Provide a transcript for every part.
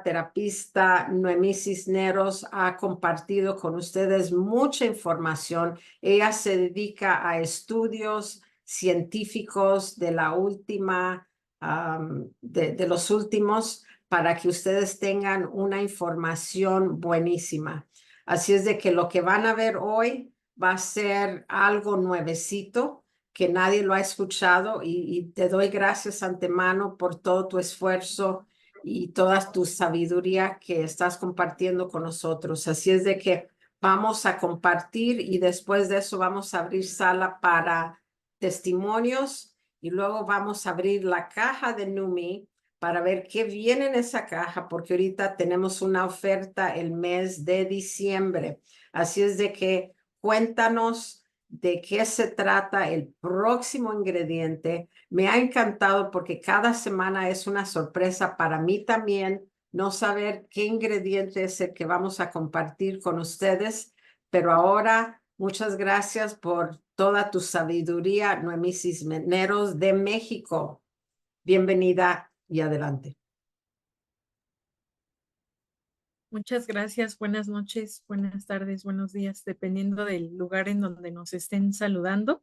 terapista Noemí Cisneros ha compartido con ustedes mucha información. Ella se dedica a estudios científicos de la última, de los últimos, para que ustedes tengan una información buenísima. Así es de que lo que van a ver hoy va a ser algo nuevecito que nadie lo ha escuchado y te doy gracias antemano por todo tu esfuerzo y toda tu sabiduría que estás compartiendo con nosotros. Así es de que vamos a compartir y después de eso vamos a abrir sala para testimonios y luego vamos a abrir la caja de Numi para ver qué viene en esa caja, porque ahorita tenemos una oferta el mes de diciembre. Así es de que cuéntanos de qué se trata el próximo ingrediente. Me ha encantado porque cada semana es una sorpresa para mí también no saber qué ingrediente es el que vamos a compartir con ustedes, pero ahora muchas gracias por toda tu sabiduría, Noemí Cisneros de México. Bienvenida y adelante. Muchas gracias, buenas noches, buenas tardes, buenos días, dependiendo del lugar en donde nos estén saludando.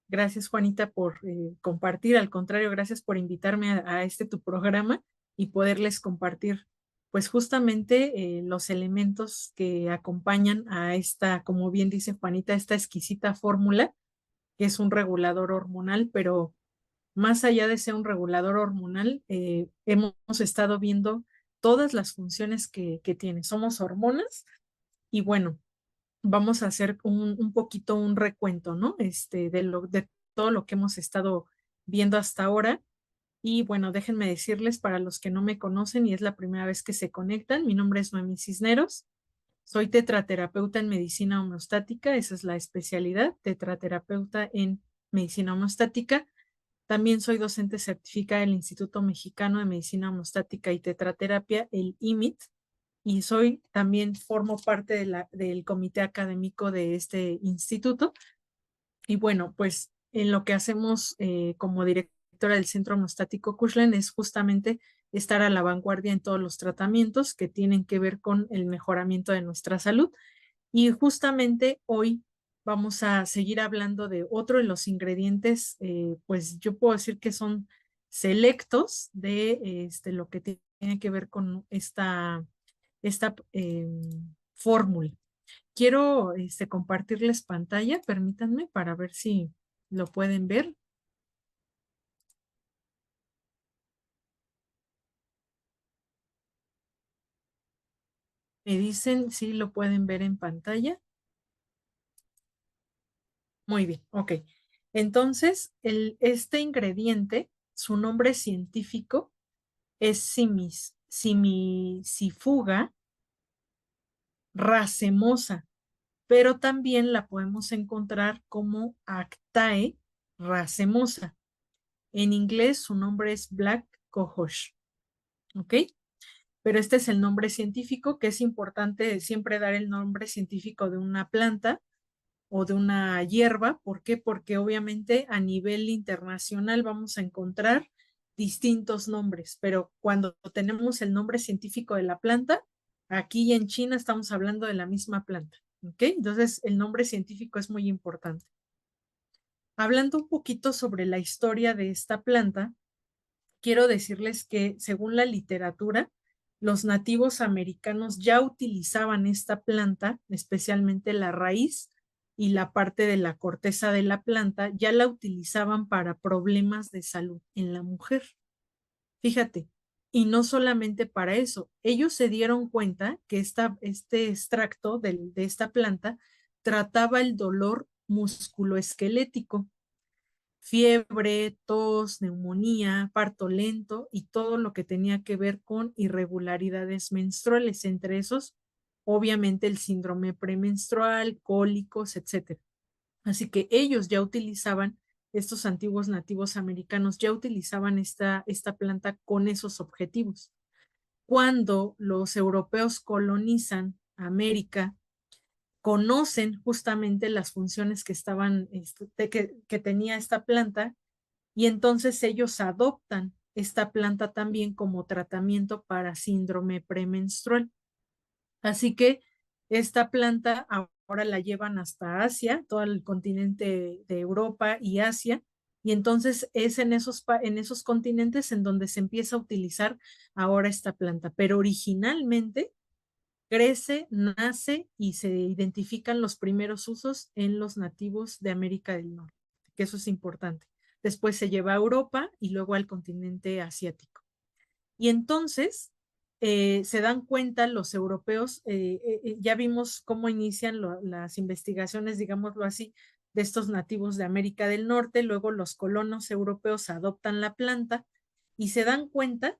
Gracias, Juanita, por compartir. Al contrario, gracias por invitarme a este tu programa y poderles compartir, pues justamente los elementos que acompañan a esta, como bien dice Juanita, esta exquisita fórmula, que es un regulador hormonal, pero más allá de ser un regulador hormonal, hemos estado viendo todas las funciones que tiene. Somos hormonas y bueno, vamos a hacer un poquito un recuento, ¿no? De todo lo que hemos estado viendo hasta ahora. Y bueno, déjenme decirles para los que no me conocen y es la primera vez que se conectan, mi nombre es Noemí Cisneros, soy tetraterapeuta en medicina homeostática, esa es la especialidad, tetraterapeuta en medicina homeostática. También soy docente certificada del Instituto Mexicano de Medicina Homeostática y Tetraterapia, el IMIT, y también formo parte del comité académico de este instituto. Y bueno, pues en lo que hacemos como directora del Centro Homeostático Cushlan es justamente estar a la vanguardia en todos los tratamientos que tienen que ver con el mejoramiento de nuestra salud. Y justamente hoy vamos a seguir hablando de otro de los ingredientes, pues yo puedo decir que son selectos de lo que tiene que ver con esta fórmula. Quiero compartirles pantalla, permítanme para ver si lo pueden ver. Me dicen si lo pueden ver en pantalla. Muy bien, ok. Entonces, este ingrediente, su nombre científico es simicifuga racemosa, pero también la podemos encontrar como Actae racemosa. En inglés su nombre es Black Cohosh, ¿ok? Pero este es el nombre científico, que es importante siempre dar el nombre científico de una planta o de una hierba. ¿Por qué? Porque obviamente a nivel internacional vamos a encontrar distintos nombres, pero cuando tenemos el nombre científico de la planta, aquí en China estamos hablando de la misma planta, ¿ok? Entonces el nombre científico es muy importante. Hablando un poquito sobre la historia de esta planta, quiero decirles que según la literatura, los nativos americanos ya utilizaban esta planta, especialmente la raíz y la parte de la corteza de la planta, ya la utilizaban para problemas de salud en la mujer. Fíjate, y no solamente para eso, ellos se dieron cuenta que este extracto de esta planta trataba el dolor musculoesquelético, fiebre, tos, neumonía, parto lento y todo lo que tenía que ver con irregularidades menstruales, entre esos, obviamente, el síndrome premenstrual, cólicos, etcétera. Así que ellos ya utilizaban, estos antiguos nativos americanos ya utilizaban esta planta con esos objetivos. Cuando los europeos colonizan América, conocen justamente las funciones que tenía esta planta y entonces ellos adoptan esta planta también como tratamiento para síndrome premenstrual. Así que esta planta ahora la llevan hasta Asia, todo el continente de Europa y Asia, y entonces es en esos continentes en donde se empieza a utilizar ahora esta planta, pero originalmente crece, nace y se identifican los primeros usos en los nativos de América del Norte, que eso es importante. Después se lleva a Europa y luego al continente asiático. Y entonces se dan cuenta los europeos, ya vimos cómo inician las investigaciones, digámoslo así, de estos nativos de América del Norte, luego los colonos europeos adoptan la planta y se dan cuenta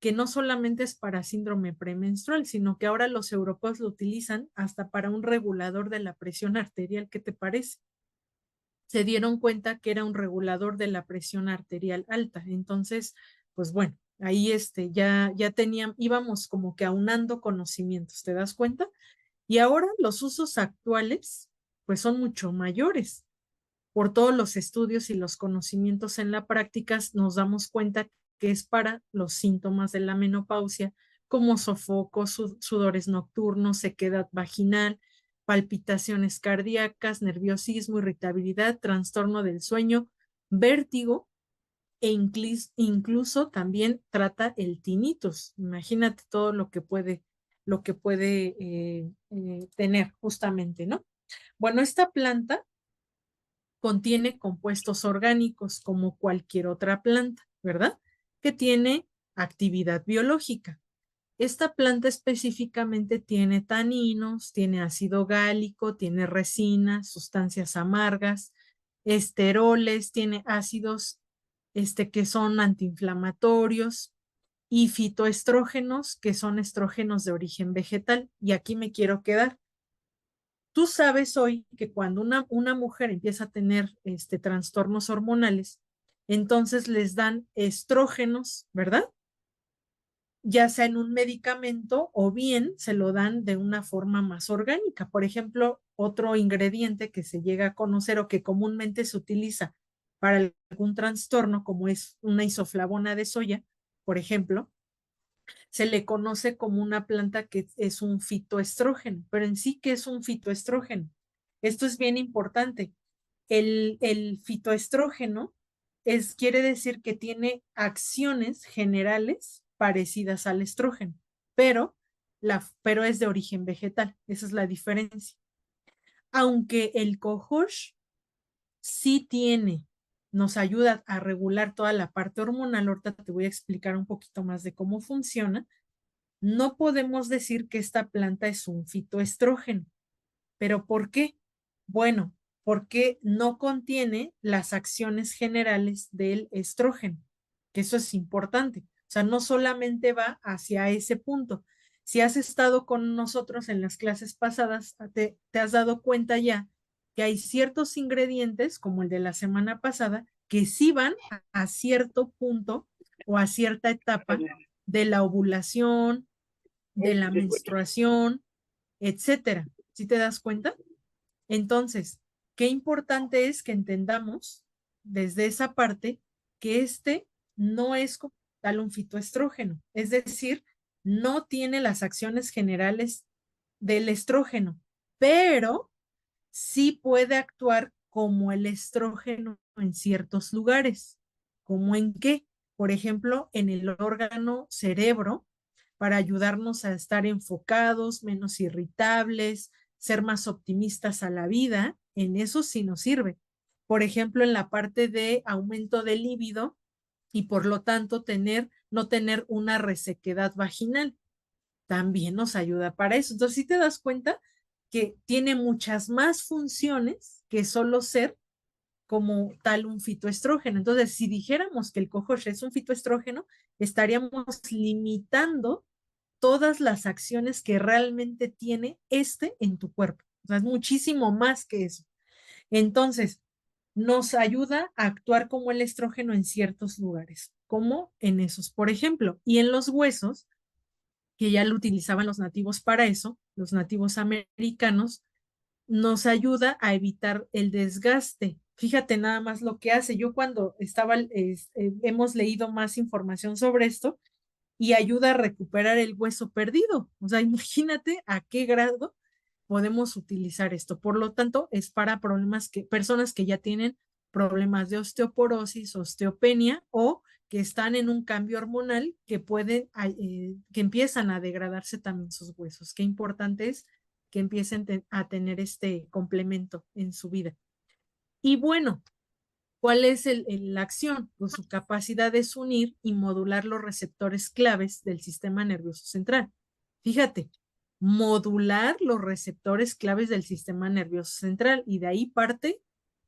que no solamente es para síndrome premenstrual, sino que ahora los europeos lo utilizan hasta para un regulador de la presión arterial. ¿Qué te parece? Se dieron cuenta que era un regulador de la presión arterial alta. Entonces, pues bueno, ahí ya teníamos, íbamos como que aunando conocimientos, ¿te das cuenta? Y ahora los usos actuales, pues son mucho mayores. Por todos los estudios y los conocimientos en la práctica, nos damos cuenta que es para los síntomas de la menopausia, como sofocos, sudores nocturnos, sequedad vaginal, palpitaciones cardíacas, nerviosismo, irritabilidad, trastorno del sueño, vértigo e incluso también trata el tinnitus. Imagínate todo lo que puede tener justamente, ¿no? Bueno, esta planta contiene compuestos orgánicos como cualquier otra planta, ¿verdad? Que tiene actividad biológica. Esta planta específicamente tiene taninos, tiene ácido gálico, tiene resinas, sustancias amargas, esteroles, tiene ácidos que son antiinflamatorios y fitoestrógenos, que son estrógenos de origen vegetal. Y aquí me quiero quedar. Tú sabes hoy que cuando una mujer empieza a tener trastornos hormonales, entonces les dan estrógenos, ¿verdad? Ya sea en un medicamento o bien se lo dan de una forma más orgánica. Por ejemplo, otro ingrediente que se llega a conocer o que comúnmente se utiliza para algún trastorno, como es una isoflavona de soya, por ejemplo, se le conoce como una planta que es un fitoestrógeno, pero en sí, ¿qué es un fitoestrógeno? Esto es bien importante. El fitoestrógeno quiere decir que tiene acciones generales parecidas al estrógeno, pero es de origen vegetal. Esa es la diferencia. Aunque el cohosh sí nos ayuda a regular toda la parte hormonal, ahorita te voy a explicar un poquito más de cómo funciona, no podemos decir que esta planta es un fitoestrógeno. ¿Pero por qué? Bueno, porque no contiene las acciones generales del estrógeno, que eso es importante. O sea, no solamente va hacia ese punto. Si has estado con nosotros en las clases pasadas, te has dado cuenta ya que hay ciertos ingredientes, como el de la semana pasada, que sí van a cierto punto o a cierta etapa de la ovulación, de la menstruación, etcétera. ¿Sí te das cuenta? Entonces, qué importante es que entendamos desde esa parte que no es como tal un fitoestrógeno, es decir, no tiene las acciones generales del estrógeno, pero sí puede actuar como el estrógeno en ciertos lugares. ¿Cómo en qué? Por ejemplo, en el órgano cerebro, para ayudarnos a estar enfocados, menos irritables, ser más optimistas a la vida, en eso sí nos sirve. Por ejemplo, en la parte de aumento del líbido y por lo tanto no tener una resequedad vaginal, también nos ayuda para eso. Entonces, si te das cuenta que tiene muchas más funciones que solo ser como tal un fitoestrógeno. Entonces, si dijéramos que el cohosh es un fitoestrógeno, estaríamos limitando todas las acciones que realmente tiene en tu cuerpo. O sea, es muchísimo más que eso. Entonces, nos ayuda a actuar como el estrógeno en ciertos lugares, como en esos, por ejemplo, y en los huesos, que ya lo utilizaban los nativos para eso, los nativos americanos, nos ayuda a evitar el desgaste Fíjate nada más lo que hace. Yo cuando estaba, hemos leído más información sobre esto y ayuda a recuperar el hueso perdido. O sea, imagínate a qué grado podemos utilizar esto. Por lo tanto, es para personas que ya tienen problemas de osteoporosis, osteopenia o que están en un cambio hormonal que que empiezan a degradarse también sus huesos. Qué importante es que empiecen a tener este complemento en su vida. Y bueno, ¿cuál es la acción? Pues su capacidad es unir y modular los receptores claves del sistema nervioso central. Fíjate, modular los receptores claves del sistema nervioso central y de ahí parte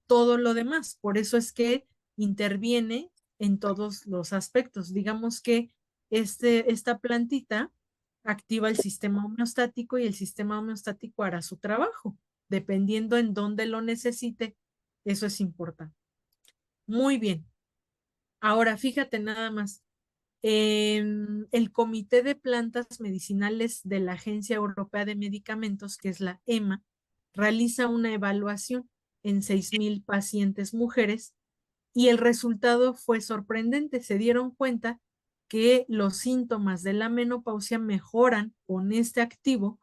todo lo demás. Por eso es que interviene en todos los aspectos. Digamos que esta plantita activa el sistema homeostático y el sistema homeostático hará su trabajo, dependiendo en dónde lo necesite. Eso es importante. Muy bien. Ahora, fíjate nada más. El Comité de Plantas Medicinales de la Agencia Europea de Medicamentos, que es la EMA, realiza una evaluación en 6,000 pacientes mujeres y el resultado fue sorprendente. Se dieron cuenta que los síntomas de la menopausia mejoran con este activo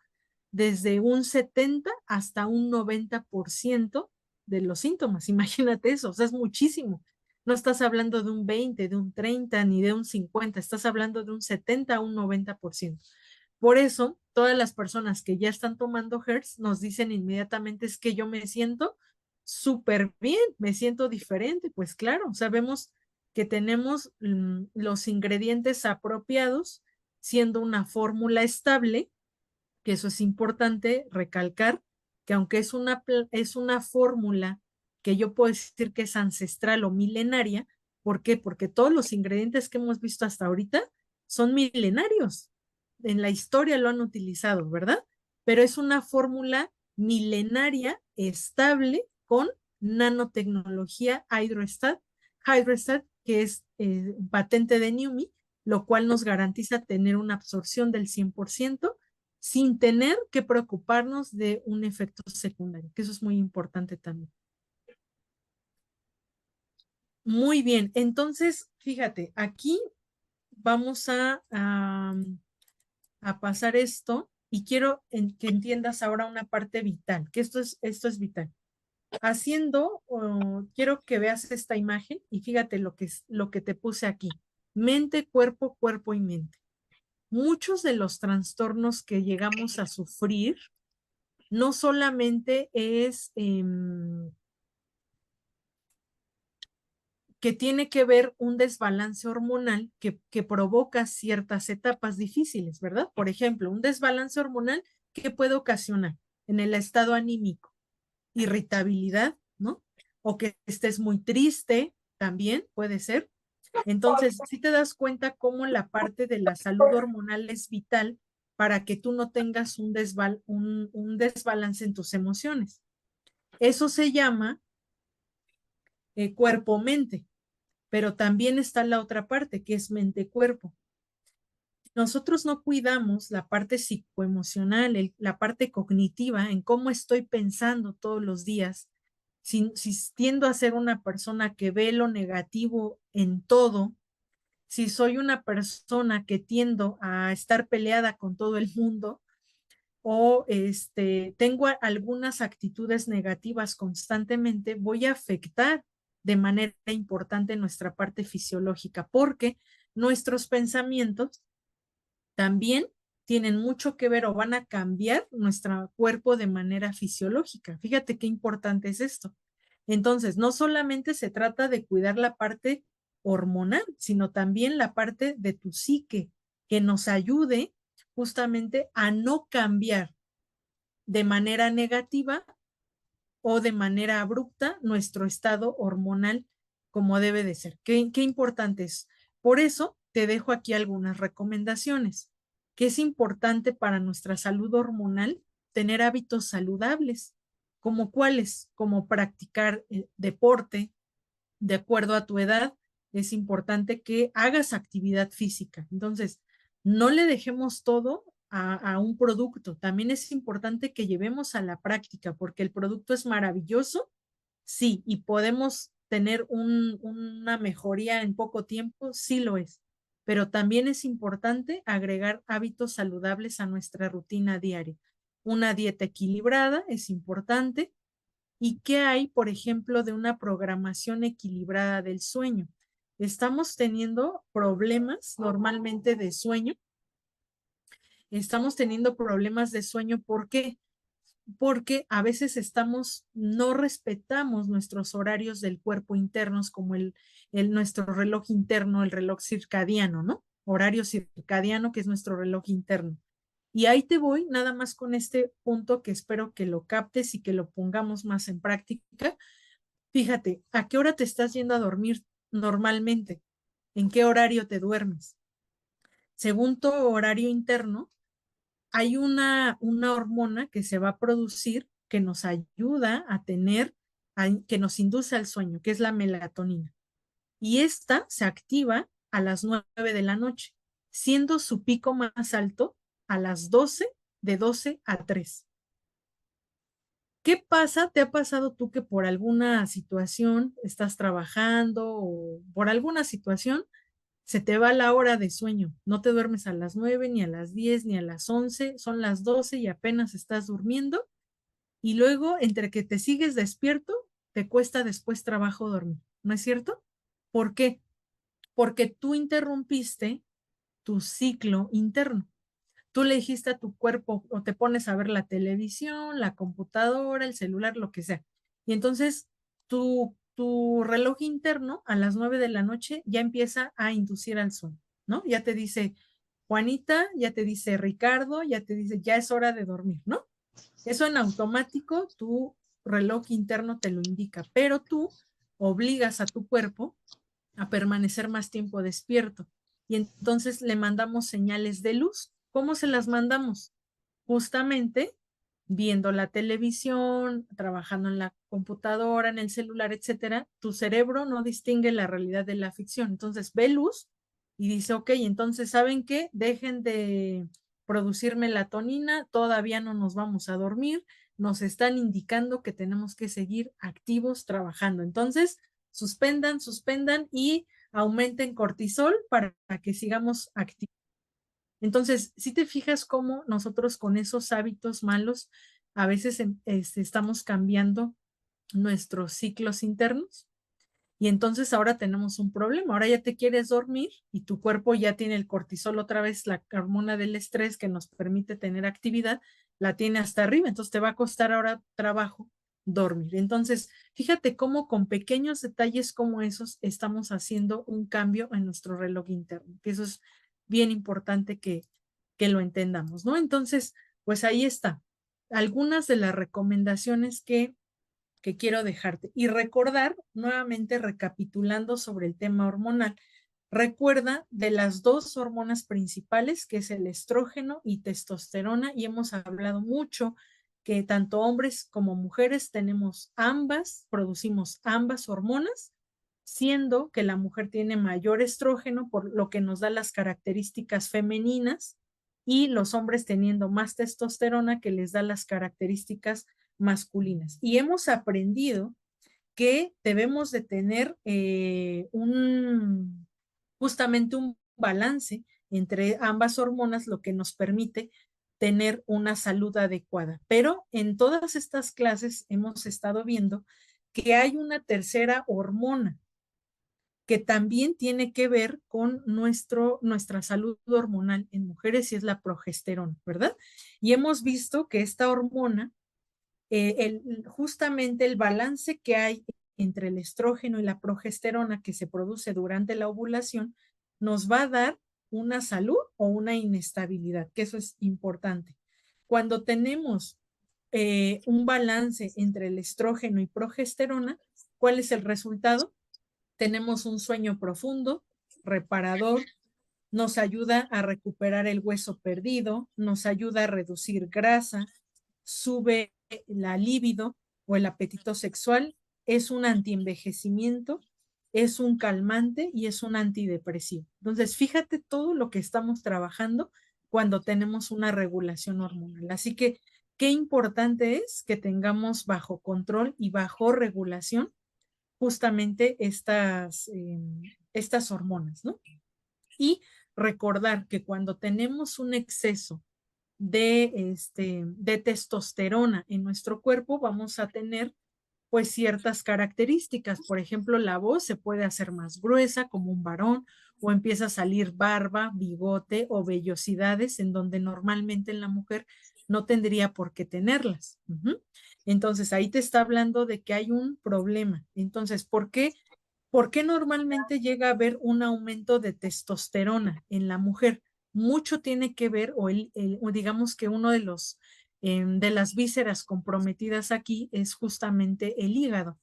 desde un 70 hasta un 90% de los síntomas. Imagínate eso, o sea, es muchísimo. No estás hablando de un 20, de un 30, ni de un 50, estás hablando de un 70 a un 90%. Por eso, todas las personas que ya están tomando Hertz nos dicen inmediatamente es que yo me siento súper bien, me siento diferente. Pues claro, sabemos que tenemos los ingredientes apropiados, siendo una fórmula estable, que eso es importante recalcar, que aunque es una fórmula que yo puedo decir que es ancestral o milenaria, ¿por qué? Porque todos los ingredientes que hemos visto hasta ahorita son milenarios. En la historia lo han utilizado, ¿verdad? Pero es una fórmula milenaria estable con nanotecnología Hydrostat, que es patente de NUMI, lo cual nos garantiza tener una absorción del 100% sin tener que preocuparnos de un efecto secundario, que eso es muy importante también. Muy bien, entonces, fíjate, aquí vamos a pasar esto y quiero que entiendas ahora una parte vital, que esto es vital. Quiero que veas esta imagen y fíjate lo que te puse aquí. Mente, cuerpo, cuerpo y mente. Muchos de los trastornos que llegamos a sufrir no solamente es que tiene que ver un desbalance hormonal que provoca ciertas etapas difíciles, ¿verdad? Por ejemplo, un desbalance hormonal que puede ocasionar en el estado anímico, irritabilidad, ¿no? O que estés muy triste, también puede ser. Entonces, si te das cuenta cómo la parte de la salud hormonal es vital para que tú no tengas un desbalance en tus emociones. Eso se llama cuerpo-mente, pero también está la otra parte que es mente-cuerpo. Nosotros no cuidamos la parte psicoemocional, la parte cognitiva, en cómo estoy pensando todos los días. Si tiendo a ser una persona que ve lo negativo en todo, si soy una persona que tiendo a estar peleada con todo el mundo, o tengo algunas actitudes negativas constantemente, voy a afectar de manera importante nuestra parte fisiológica, porque nuestros pensamientos también tienen mucho que ver o van a cambiar nuestro cuerpo de manera fisiológica. Fíjate qué importante es esto. Entonces, no solamente se trata de cuidar la parte hormonal, sino también la parte de tu psique, que nos ayude justamente a no cambiar de manera negativa o de manera abrupta nuestro estado hormonal como debe de ser. Qué importante es. Por eso te dejo aquí algunas recomendaciones, que es importante para nuestra salud hormonal tener hábitos saludables, como cuáles, como practicar deporte de acuerdo a tu edad. Es importante que hagas actividad física. Entonces, no le dejemos todo a un producto. También es importante que llevemos a la práctica, porque el producto es maravilloso, Sí, y podemos tener una mejoría en poco tiempo, sí lo es, pero también es importante agregar hábitos saludables a nuestra rutina diaria. Una dieta equilibrada es importante. ¿Y qué hay, por ejemplo, de una programación equilibrada del sueño? Estamos teniendo problemas normalmente de sueño. Estamos teniendo problemas de sueño. ¿Por qué? Porque a veces no respetamos nuestros horarios del cuerpo internos como nuestro reloj interno, el reloj circadiano, ¿no? Horario circadiano, que es nuestro reloj interno. Y ahí te voy, nada más con este punto que espero que lo captes y que lo pongamos más en práctica. Fíjate, ¿a qué hora te estás yendo a dormir normalmente? ¿En qué horario te duermes? Según tu horario interno, hay una hormona que se va a producir que nos ayuda a que nos induce al sueño, que es la melatonina. Y esta se activa a las 9 de la noche, siendo su pico más alto a las 12, de 12 a 3. ¿Qué pasa? ¿Te ha pasado tú que por alguna situación estás trabajando o por alguna situación se te va la hora de sueño? No te duermes a las 9, ni a las 10, ni a las 11, son las 12 y apenas estás durmiendo. Y luego, entre que te sigues despierto, te cuesta después trabajo dormir. ¿No es cierto? ¿Por qué? Porque tú interrumpiste tu ciclo interno. Tú le dijiste a tu cuerpo o te pones a ver la televisión, la computadora, el celular, lo que sea. Y entonces tu reloj interno a las 9 de la noche ya empieza a inducir al sueño, ¿no? Ya te dice Juanita, ya te dice Ricardo, ya te dice ya es hora de dormir, ¿no? Eso en automático tu reloj interno te lo indica, pero tú obligas a tu cuerpo a permanecer más tiempo despierto. Y entonces le mandamos señales de luz. ¿Cómo se las mandamos? Justamente viendo la televisión, trabajando en la computadora, en el celular, etcétera. Tu cerebro no distingue la realidad de la ficción. Entonces ve luz y dice, ok, entonces, ¿saben qué? Dejen de producir melatonina, todavía no nos vamos a dormir, nos están indicando que tenemos que seguir activos trabajando. Entonces, suspendan y aumenten cortisol para que sigamos activos. Entonces, si te fijas cómo nosotros con esos hábitos malos a veces estamos cambiando nuestros ciclos internos y entonces ahora tenemos un problema. Ahora ya te quieres dormir y tu cuerpo ya tiene el cortisol otra vez, la hormona del estrés que nos permite tener actividad, la tiene hasta arriba. Entonces te va a costar ahora trabajo dormir. Entonces, fíjate cómo con pequeños detalles como esos estamos haciendo un cambio en nuestro reloj interno, que eso es bien importante que lo entendamos, ¿no? Entonces, pues ahí está. Algunas de las recomendaciones que quiero dejarte. Y recordar, nuevamente recapitulando sobre el tema hormonal, recuerda de las dos hormonas principales, que es el estrógeno y testosterona, y hemos hablado mucho que tanto hombres como mujeres tenemos ambas, producimos ambas hormonas, siendo que la mujer tiene mayor estrógeno, por lo que nos da las características femeninas, y los hombres teniendo más testosterona, que les da las características masculinas. Y hemos aprendido que debemos de tener justamente un balance entre ambas hormonas, lo que nos permite tener una salud adecuada. Pero en todas estas clases hemos estado viendo que hay una tercera hormona que también tiene que ver con nuestra salud hormonal en mujeres y es la progesterona, ¿verdad? Y hemos visto que esta hormona justamente el balance que hay entre el estrógeno y la progesterona que se produce durante la ovulación nos va a dar una salud o una inestabilidad, que eso es importante. Cuando tenemos un balance entre el estrógeno y progesterona, ¿cuál es el resultado? Tenemos un sueño profundo, reparador, nos ayuda a recuperar el hueso perdido, nos ayuda a reducir grasa, sube la libido o el apetito sexual, es un antienvejecimiento, es un calmante y es un antidepresivo. Entonces, fíjate todo lo que estamos trabajando cuando tenemos una regulación hormonal. Así que qué importante es que tengamos bajo control y bajo regulación justamente estas hormonas, ¿no? Y recordar que cuando tenemos un exceso de testosterona en nuestro cuerpo, vamos a tener pues ciertas características. Por ejemplo, la voz se puede hacer más gruesa como un varón o empieza a salir barba, bigote o vellosidades en donde normalmente en la mujer no tendría por qué tenerlas. Entonces, ahí te está hablando de que hay un problema. Entonces, ¿por qué normalmente llega a haber un aumento de testosterona en la mujer? Mucho tiene que ver, o digamos que uno de las vísceras comprometidas aquí es justamente el hígado.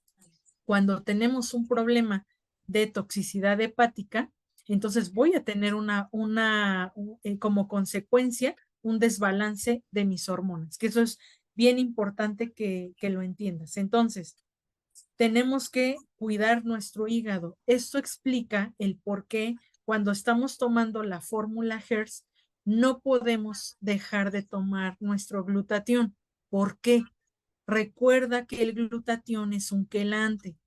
Cuando tenemos un problema de toxicidad hepática, entonces voy a tener como consecuencia un desbalance de mis hormonas, que eso es bien importante que lo entiendas. Entonces, tenemos que cuidar nuestro hígado. Esto explica el por qué cuando estamos tomando la fórmula Hertz no podemos dejar de tomar nuestro glutatión. ¿Por qué? Recuerda que el glutatión es un quelante.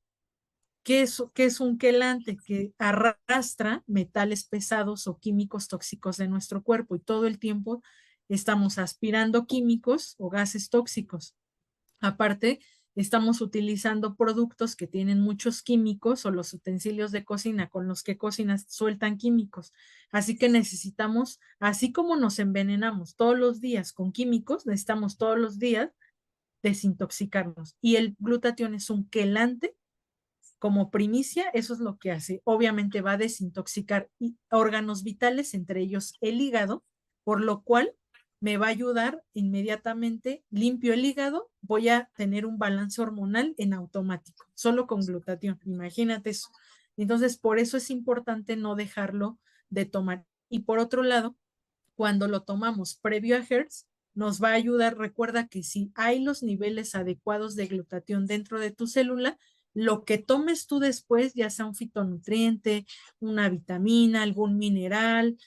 ¿Qué es un quelante? Que arrastra metales pesados o químicos tóxicos de nuestro cuerpo y todo el tiempo estamos aspirando químicos o gases tóxicos. Aparte, estamos utilizando productos que tienen muchos químicos o los utensilios de cocina con los que cocinas sueltan químicos. Así que necesitamos, así como nos envenenamos todos los días con químicos, necesitamos todos los días desintoxicarnos. Y el glutatión es un quelante como primicia, eso es lo que hace. Obviamente va a desintoxicar órganos vitales, entre ellos el hígado, por lo cual me va a ayudar inmediatamente, limpio el hígado, voy a tener un balance hormonal en automático, solo con glutatión, imagínate eso. Entonces, por eso es importante no dejarlo de tomar. Y por otro lado, cuando lo tomamos previo a Hertz, nos va a ayudar. Recuerda que si hay los niveles adecuados de glutatión dentro de tu célula, lo que tomes tú después, ya sea un fitonutriente, una vitamina, algún mineral,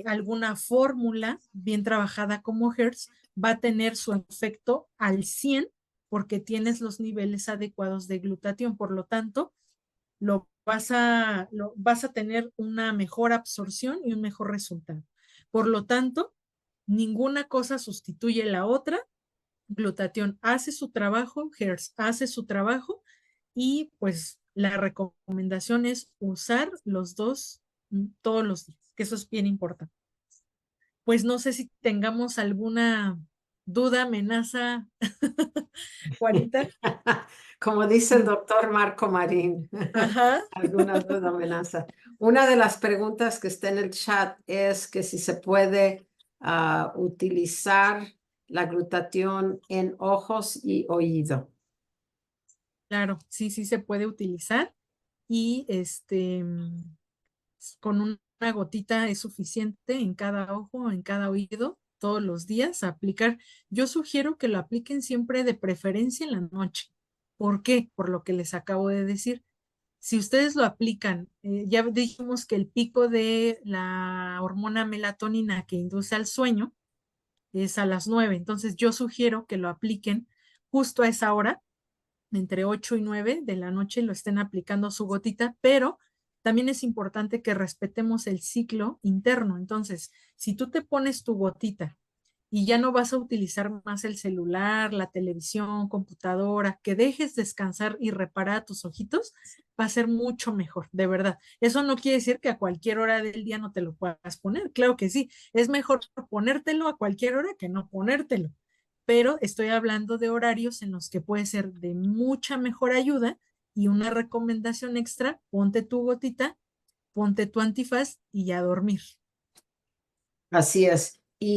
alguna fórmula bien trabajada como Hertz, va a tener su efecto al 100 porque tienes los niveles adecuados de glutatión. Por lo tanto, vas a tener una mejor absorción y un mejor resultado. Por lo tanto, ninguna cosa sustituye la otra. Glutatión hace su trabajo, Hertz hace su trabajo y pues la recomendación es usar los dos todos los días, que eso es bien importante. Pues no sé si tengamos alguna duda, amenaza, Juanita. Como dice el doctor Marco Marín, Ajá. alguna duda, amenaza. Una de las preguntas que está en el chat es que si se puede utilizar la glutatión en ojos y oído. Claro, sí, sí se puede utilizar y con una gotita es suficiente en cada ojo, en cada oído, todos los días aplicar. Yo sugiero que lo apliquen siempre de preferencia en la noche. ¿Por qué? Por lo que les acabo de decir. Si ustedes lo aplican, ya dijimos que el pico de la hormona melatonina que induce al sueño es a las 9. Entonces yo sugiero que lo apliquen justo a esa hora entre 8 y 9 de la noche lo estén aplicando su gotita, pero también es importante que respetemos el ciclo interno. Entonces, si tú te pones tu gotita y ya no vas a utilizar más el celular, la televisión, computadora, que dejes descansar y reparar tus ojitos, va a ser mucho mejor, de verdad. Eso no quiere decir que a cualquier hora del día no te lo puedas poner, claro que sí, es mejor ponértelo a cualquier hora que no ponértelo, pero estoy hablando de horarios en los que puede ser de mucha mejor ayuda y una recomendación extra, ponte tu gotita, ponte tu antifaz y ya a dormir. Así es. Y